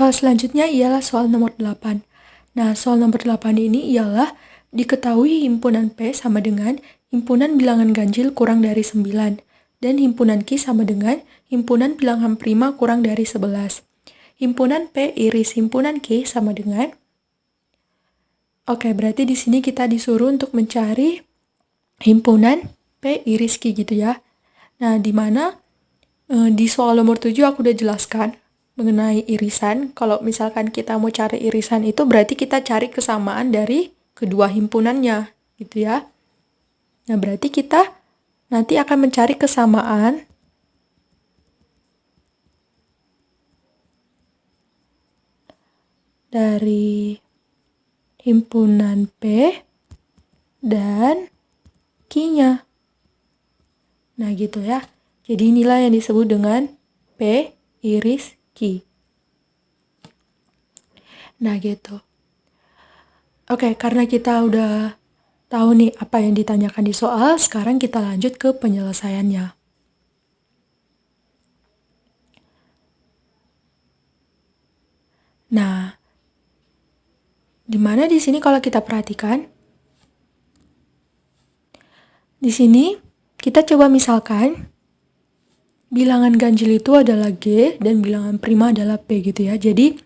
soal selanjutnya ialah soal nomor 8. Nah, soal nomor 8 ini ialah diketahui himpunan P sama dengan himpunan bilangan ganjil kurang dari 9 dan himpunan Q sama dengan himpunan bilangan prima kurang dari 11. Himpunan P iris himpunan Q sama dengan berarti di sini kita disuruh untuk mencari himpunan P iris Q gitu ya. Nah, di mana di soal nomor 7 aku udah jelaskan mengenai irisan. Kalau misalkan kita mau cari irisan itu berarti kita cari kesamaan dari kedua himpunannya gitu ya. Nah, berarti kita nanti akan mencari kesamaan dari himpunan P dan Q-nya. Nah, gitu ya. Jadi inilah yang disebut dengan P iris Q. Nah, gitu. Oke, karena kita udah tahu nih apa yang ditanyakan di soal, sekarang kita lanjut ke penyelesaiannya. Nah, dimana di sini kalau kita perhatikan, di sini kita coba misalkan bilangan ganjil itu adalah G dan bilangan prima adalah P gitu ya. Jadi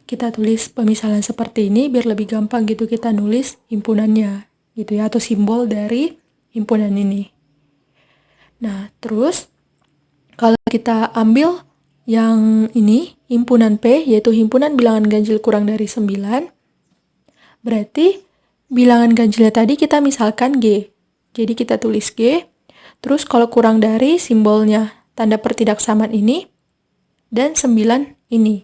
kita tulis pemisalan seperti ini biar lebih gampang gitu kita nulis himpunannya gitu ya, atau simbol dari himpunan ini. Nah, terus kalau kita ambil yang ini, himpunan P, yaitu himpunan bilangan ganjil kurang dari 9, berarti bilangan ganjilnya tadi kita misalkan G. Jadi kita tulis G, terus kalau kurang dari simbolnya tanda pertidaksamaan ini, dan 9 ini.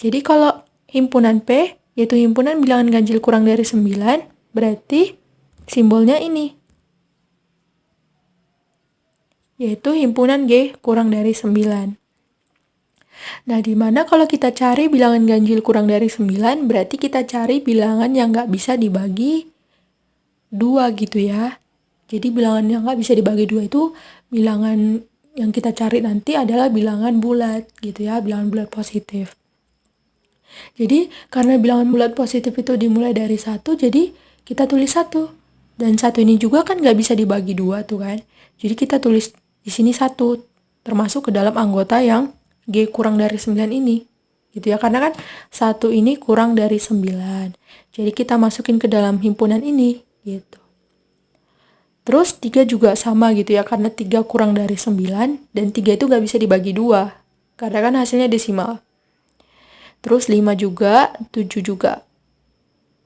Jadi kalau himpunan P, yaitu himpunan bilangan ganjil kurang dari 9, berarti simbolnya ini, yaitu himpunan G kurang dari 9. Nah, dimana kalau kita cari bilangan ganjil kurang dari 9, berarti kita cari bilangan yang nggak bisa dibagi 2 gitu ya. Jadi bilangan yang nggak bisa dibagi 2 itu bilangan yang kita cari nanti adalah bilangan bulat gitu ya, bilangan bulat positif. Jadi karena bilangan bulat positif itu dimulai dari 1, jadi kita tulis 1. Dan 1 ini juga kan nggak bisa dibagi 2 tuh kan. Jadi kita tulis di sini 1, termasuk ke dalam anggota yang G kurang dari 9 ini. Gitu ya, karena kan 1 ini kurang dari 9. Jadi kita masukin ke dalam himpunan ini gitu. Terus 3 juga sama gitu ya, karena 3 kurang dari 9 dan 3 itu nggak bisa dibagi 2. Karena kan hasilnya desimal. Terus 5 juga, 7 juga.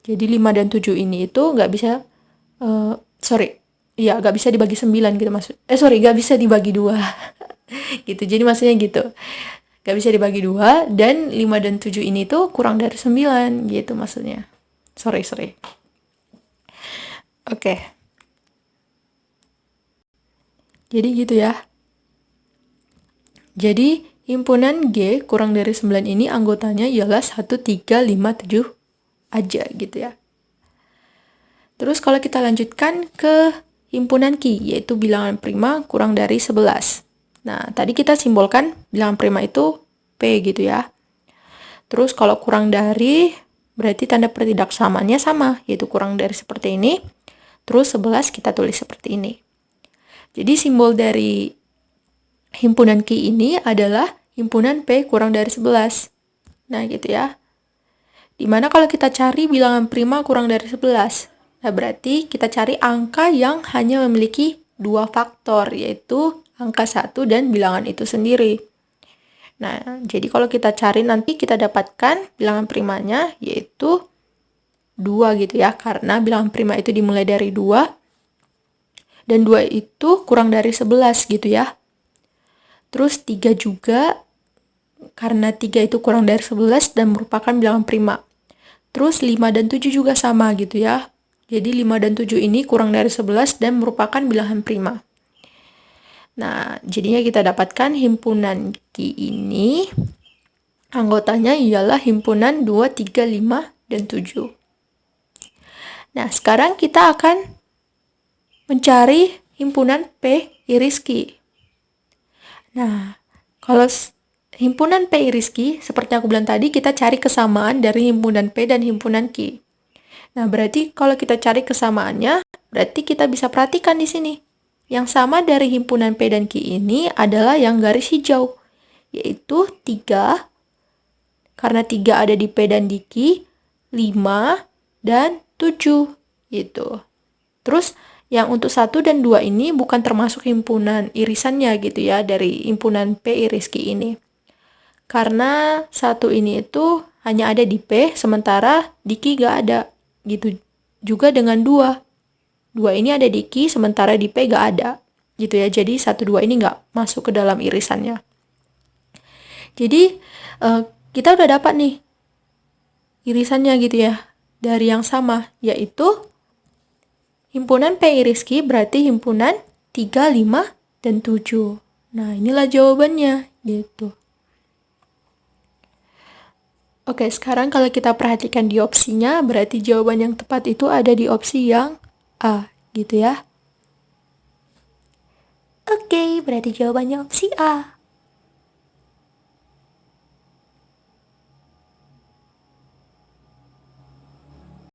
Jadi 5 dan 7 ini itu nggak bisa, nggak bisa dibagi 9 gitu maksud. Nggak bisa dibagi 2. Gitu, jadi maksudnya gitu. Nggak bisa dibagi 2, dan 5 dan 7 ini tuh kurang dari 9, gitu maksudnya. Oke. Jadi gitu ya. Jadi himpunan G kurang dari 9 ini anggotanya ialah 1, 3, 5, 7 aja gitu ya. Terus kalau kita lanjutkan ke himpunan Q, yaitu bilangan prima kurang dari 11. Nah, tadi kita simbolkan bilangan prima itu P gitu ya. Terus kalau kurang dari, berarti tanda pertidaksamaannya sama, yaitu kurang dari seperti ini. Terus 11 kita tulis seperti ini. Jadi simbol dari himpunan Q ini adalah himpunan P kurang dari 11. Nah, gitu ya. Dimana kalau kita cari bilangan prima kurang dari 11. Nah, berarti kita cari angka yang hanya memiliki 2 faktor, yaitu angka 1 dan bilangan itu sendiri. Nah, jadi kalau kita cari nanti kita dapatkan bilangan primanya, yaitu 2 gitu ya, karena bilangan prima itu dimulai dari 2, dan 2 itu kurang dari 11 gitu ya. Terus 3 juga, karena 3 itu kurang dari 11 dan merupakan bilangan prima. Terus 5 dan 7 juga sama gitu ya. Jadi 5 dan 7 ini kurang dari 11 dan merupakan bilangan prima. Nah, jadinya kita dapatkan himpunan Q ini anggotanya ialah himpunan 2, 3, 5, dan 7. Nah, sekarang kita akan mencari himpunan P iris Q. Nah, kalau himpunan P iris Q, seperti aku bilang tadi, kita cari kesamaan dari himpunan P dan himpunan Q. Nah, berarti kalau kita cari kesamaannya, berarti kita bisa perhatikan di sini. Yang sama dari himpunan P dan Q ini adalah yang garis hijau, yaitu 3, karena 3 ada di P dan di Q, 5, dan 7, gitu. Terus, yang untuk 1 dan 2 ini bukan termasuk himpunan irisannya gitu ya, dari himpunan P iris Q ini. Karena 1 ini itu hanya ada di P, sementara di Q gak ada. Gitu juga dengan 2. 2 ini ada di Q, sementara di P gak ada. Gitu ya, jadi 1, 2 ini gak masuk ke dalam irisannya. Jadi, kita udah dapat nih irisannya gitu ya, dari yang sama, yaitu himpunan P iris Q berarti himpunan 3, 5, dan 7. Nah, inilah jawabannya, gitu. Oke, sekarang kalau kita perhatikan di opsinya, berarti jawaban yang tepat itu ada di opsi yang A, gitu ya. Oke, berarti jawabannya opsi A.